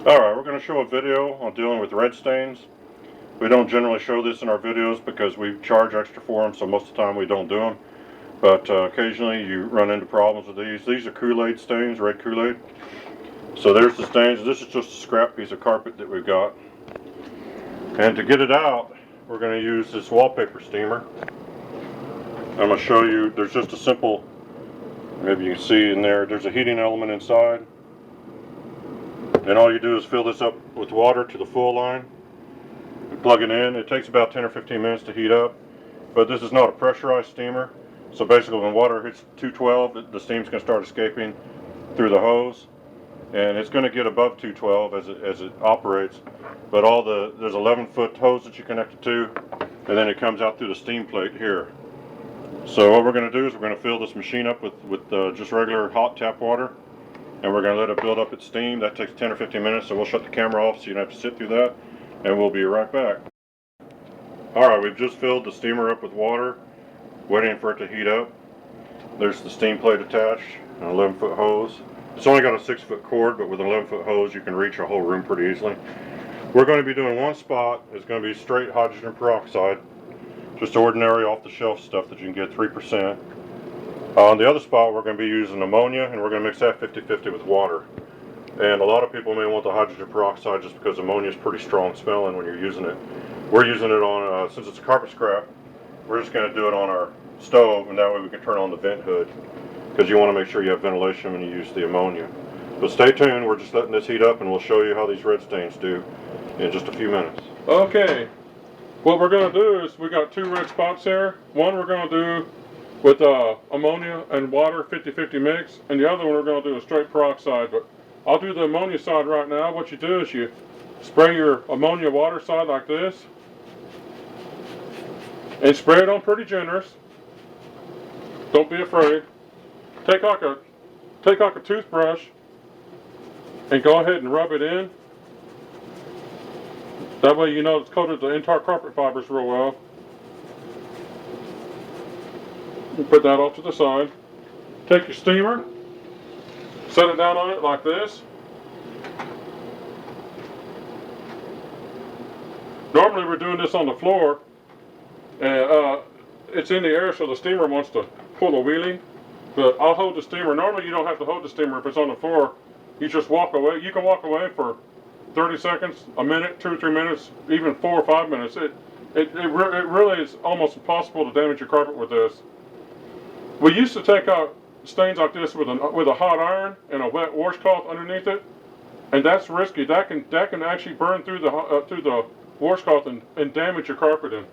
Alright, we're going to show a video on dealing with red stains. We don't generally show this in our videos because we charge extra for them, so most of the time we don't do them. But occasionally you run into problems with these. These are Kool-Aid stains, red Kool-Aid. So there's the stains. This is just a scrap piece of carpet that we've got. And to get it out, we're going to use this wallpaper steamer. I'm going to show you, there's just a simple, maybe you can see in there, there's a heating element inside. And all you do is fill this up with water to the full line and plug it in. It takes about 10 or 15 minutes to heat up, but this is not a pressurized steamer. So basically when water hits 212, the steam's going to start escaping through the hose, and it's going to get above 212 as it operates. But there's 11-foot hose that you connect it to, and then it comes out through the steam plate here. So what we're going to do is we're going to fill this machine up with just regular hot tap water, and we're going to let it build up its steam. That takes 10 or 15 minutes, so we'll shut the camera off so you don't have to sit through that, and we'll be right back. Alright, we've just filled the steamer up with water, waiting for it to heat up. There's the steam plate attached, an 11-foot hose. It's only got a 6-foot cord, but with an 11-foot hose you can reach a whole room pretty easily. We're going to be doing one spot. It's going to be straight hydrogen peroxide, just ordinary off-the-shelf stuff that you can get 3%. On the other spot we're going to be using ammonia, and we're going to mix that 50-50 with water. And a lot of people may want the hydrogen peroxide just because ammonia is pretty strong smelling when you're using it. We're using it on, since it's a carpet scrap, we're just going to do it on our stove, and that way we can turn on the vent hood, because you want to make sure you have ventilation when you use the ammonia. But stay tuned, we're just letting this heat up, and we'll show you how these red stains do in just a few minutes. Okay, what we're going to do is we got 2 red spots here. One we're going to do with ammonia and water 50-50 mix, and the other one we're going to do a straight peroxide. But I'll do the ammonia side right now. What you do is you spray your ammonia water side like this, and spray it on pretty generous. Don't be afraid. Take like a toothbrush and go ahead and rub it in. That way you know it's coated the entire carpet fibers real well. Put that off to the side. Take your steamer, set it down on it like this. Normally we're doing this on the floor, and it's in the air, so the steamer wants to pull a wheelie. But I'll hold the steamer. Normally you don't have to hold the steamer if it's on the floor. You just walk away. You can walk away for 30 seconds, a minute, 2 or 3 minutes, even 4 or 5 minutes. It really is almost impossible to damage your carpet with this. We used to take out stains like this with a hot iron and a wet washcloth underneath it, and that's risky. That can actually burn through the washcloth and damage your carpeting.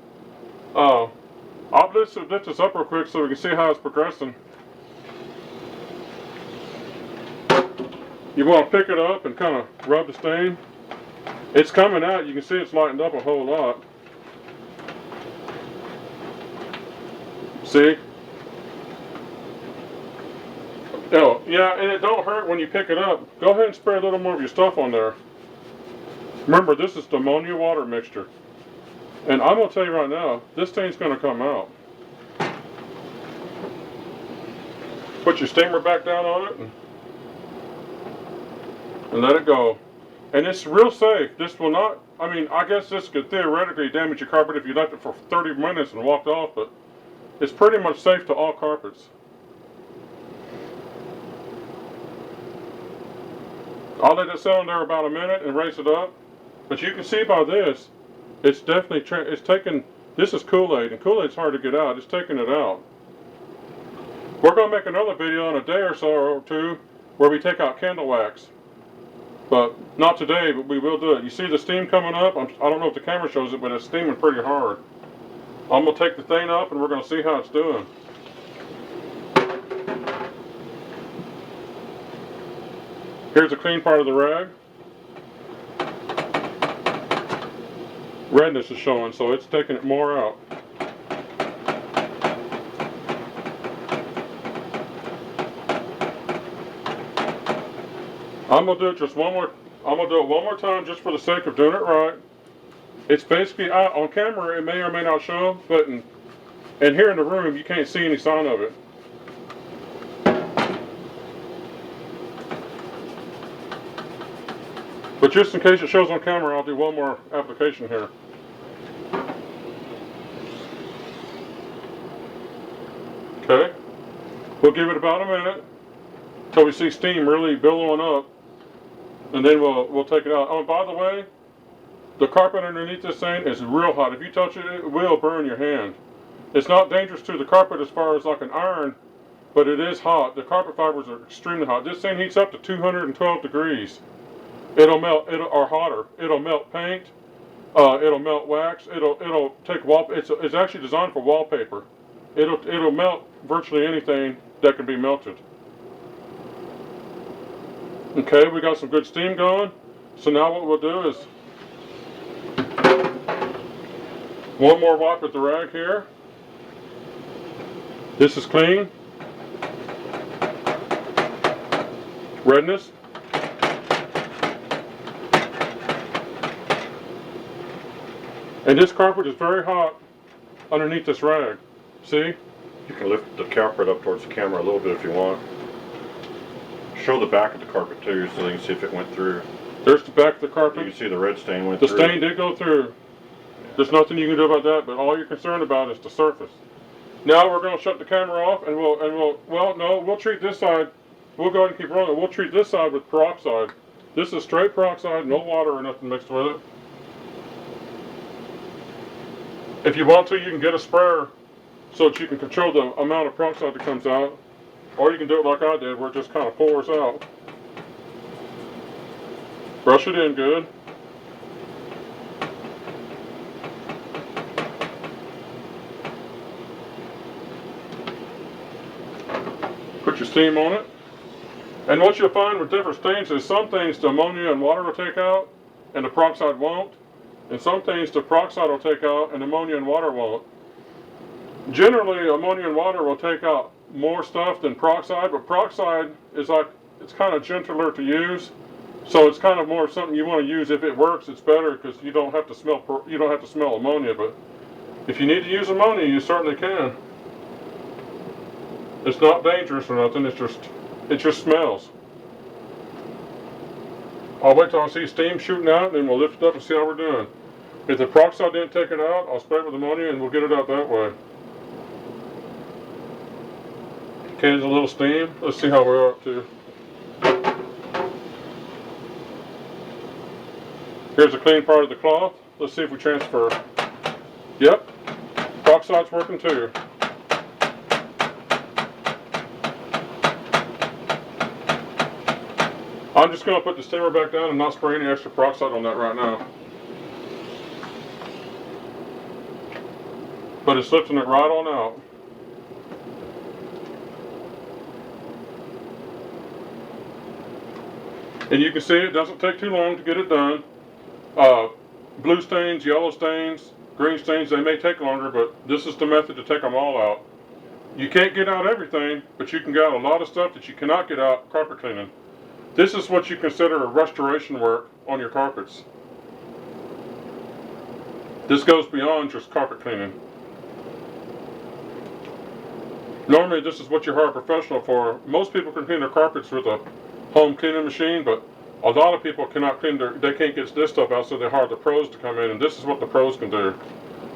I'll lift this up real quick so we can see how it's progressing. You want to pick it up and kind of rub the stain. It's coming out. You can see it's lightened up a whole lot. See? Oh, yeah, and it don't hurt when you pick it up. Go ahead and spray a little more of your stuff on there. Remember, this is the ammonia water mixture. And I'm going to tell you right now, this stain's going to come out. Put your steamer back down on it and let it go. And it's real safe. This will not, I guess this could theoretically damage your carpet if you left it for 30 minutes and walked off, but it's pretty much safe to all carpets. I'll let it sit on there about a minute and raise it up. But you can see by this, it's definitely, this is Kool-Aid, and Kool-Aid's hard to get out. It's taking it out. We're going to make another video in a day or so or 2 where we take out candle wax. But not today, but we will do it. You see the steam coming up? I don't know if the camera shows it, but it's steaming pretty hard. I'm going to take the thing up and we're going to see how it's doing. Here's a clean part of the rag. Redness is showing, so it's taking it more out. I'm gonna do it just one more. I'm gonna do it one more time just for the sake of doing it right. It's basically out on camera. It may or may not show, but and here in the room you can't see any sign of it. But just in case it shows on camera, I'll do one more application here. Okay, we'll give it about a minute till we see steam really billowing up, and then we'll take it out. Oh, and by the way, the carpet underneath this thing is real hot. If you touch it, it will burn your hand. It's not dangerous to the carpet as far as like an iron, but it is hot. The carpet fibers are extremely hot. This thing heats up to 212 degrees. It'll melt, or hotter. It'll melt paint. It'll melt wax. It'll take it's actually designed for wallpaper. It'll melt virtually anything that can be melted. Okay, we got some good steam going. So now what we'll do is one more wipe with the rag here. This is clean. Redness. And this carpet is very hot underneath this rag. See? You can lift the carpet up towards the camera a little bit if you want. Show the back of the carpet too, so you can see if it went through. There's the back of the You carpet. can see the red stain went The through. stain did go through. There's nothing you can do about that, but all you're concerned about is the surface. Now we're going to shut the camera off, and we'll treat this side. We'll go ahead and keep rolling. We'll treat this side with peroxide. This is straight peroxide, no water or nothing mixed with it. If you want to, you can get a sprayer so that you can control the amount of peroxide that comes out. Or you can do it like I did, where it just kind of pours out. Brush it in good. Put your steam on it. And what you'll find with different stains is some things the ammonia and water will take out and the peroxide won't. And some things the peroxide will take out and ammonia and water won't. Generally, ammonia and water will take out more stuff than peroxide, but peroxide is like, it's kind of gentler to use. So it's kind of more something you want to use. If it works, it's better because you don't have to smell ammonia. But if you need to use ammonia, you certainly can. It's not dangerous or nothing. It just smells. I'll wait till I see steam shooting out, and then we'll lift it up and see how we're doing. If the peroxide didn't take it out, I'll spray it with ammonia, and we'll get it out that way. Okay, there's a little steam. Let's see how we're up to. Here's a clean part of the cloth. Let's see if we transfer. Yep, peroxide's working too. I'm just going to put the steamer back down and not spray any extra peroxide on that right now. But it's lifting it right on out. And you can see it doesn't take too long to get it done. Blue stains, yellow stains, green stains, they may take longer, but this is the method to take them all out. You can't get out everything, but you can get out a lot of stuff that you cannot get out carpet cleaning. This is what you consider a restoration work on your carpets. This goes beyond just carpet cleaning. Normally this is what you hire a professional for. Most people can clean their carpets with a home cleaning machine, but a lot of people cannot clean they can't get this stuff out, so they hire the pros to come in, and this is what the pros can do.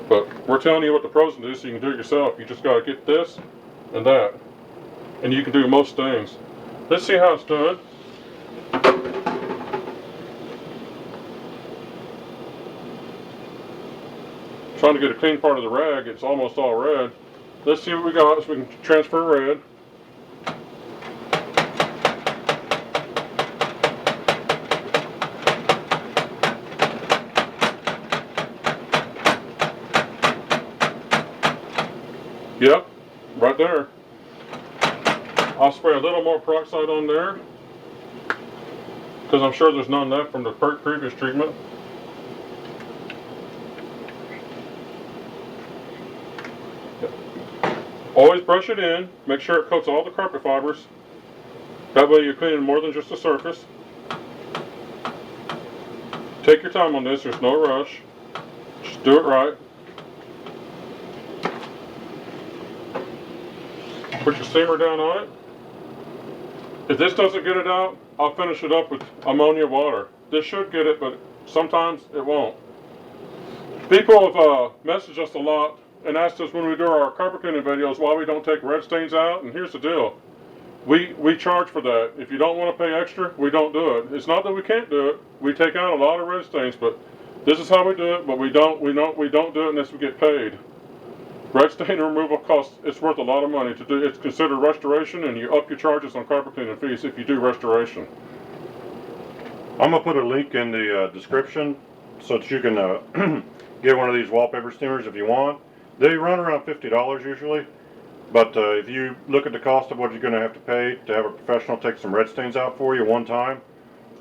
But we're telling you what the pros can do so you can do it yourself. You just gotta get this and that. And you can do most things. Let's see how it's done. Trying to get a clean part of the rag, it's almost all red. Let's see what we got so we can transfer red. Yep, right there. I'll spray a little more peroxide on there because I'm sure there's none left from the previous treatment. Always brush it in, make sure it coats all the carpet fibers. That way you're cleaning more than just the surface. Take your time on this, there's no rush. Just do it right. Put your steamer down on it. If this doesn't get it out, I'll finish it up with ammonia water. This should get it, but sometimes it won't. People have messaged us a lot and asked us when we do our carpet cleaning videos why we don't take red stains out, and here's the deal. We charge for that. If you don't want to pay extra, we don't do it. It's not that we can't do it. We take out a lot of red stains, but this is how we do it, but we don't do it unless we get paid. Red stain removal costs, it's worth a lot of money to do. It's considered restoration, and you up your charges on carpet cleaning fees if you do restoration. I'm gonna put a link in the description so that you can get one of these wallpaper steamers if you want. They run around $50 usually, but if you look at the cost of what you're gonna have to pay to have a professional take some red stains out for you one time,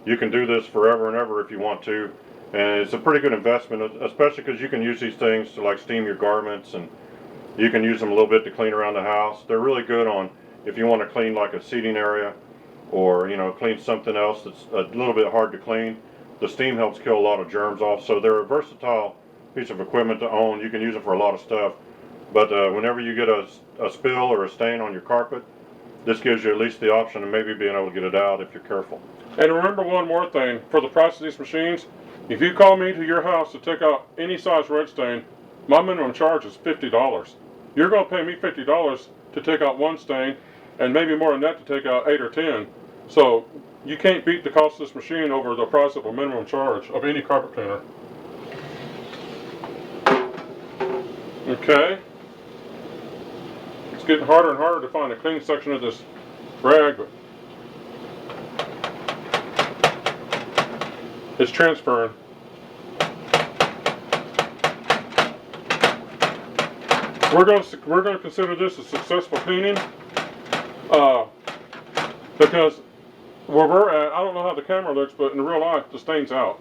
you can do this forever and ever if you want to. And it's a pretty good investment, especially because you can use these things to like steam your garments, and you can use them a little bit to clean around the house. They're really good on if you want to clean like a seating area, or clean something else that's a little bit hard to clean. The steam helps kill a lot of germs off, so they're a versatile piece of equipment to own. You can use it for a lot of stuff, but whenever you get a spill or a stain on your carpet, this gives you at least the option of maybe being able to get it out if you're careful. And remember one more thing, for the price of these machines, if you call me to your house to take out any size red stain, my minimum charge is $50. You're going to pay me $50 to take out one stain, and maybe more than that to take out 8 or 10. So you can't beat the cost of this machine over the price of a minimum charge of any carpet cleaner. Okay. It's getting harder and harder to find a clean section of this rag, but it's transferring. We're going to consider this a successful cleaning because where we're at, I don't know how the camera looks, but in real life, the stain's out.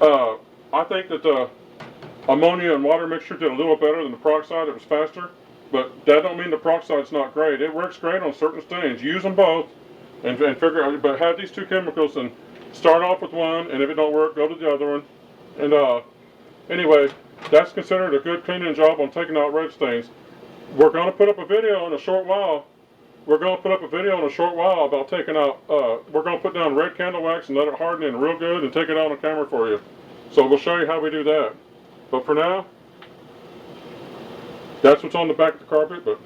I think that the ammonia and water mixture did a little better than the peroxide. It was faster, but that don't mean the peroxide's not great. It works great on certain stains. Use them both and figure out, but have these two chemicals and start off with one, and if it don't work, go to the other one. And anyway, that's considered a good cleaning job on taking out red stains. We're going to put up a video in a short while. About taking out, we're going to put down red candle wax and let it harden in real good and take it out on camera for you. So we'll show you how we do that. But for now, that's what's on the back of the carpet, but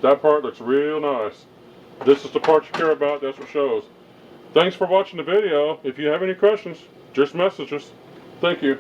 that part looks real nice. This is the part you care about, that's what shows. Thanks for watching the video. If you have any questions, just message us. Thank you.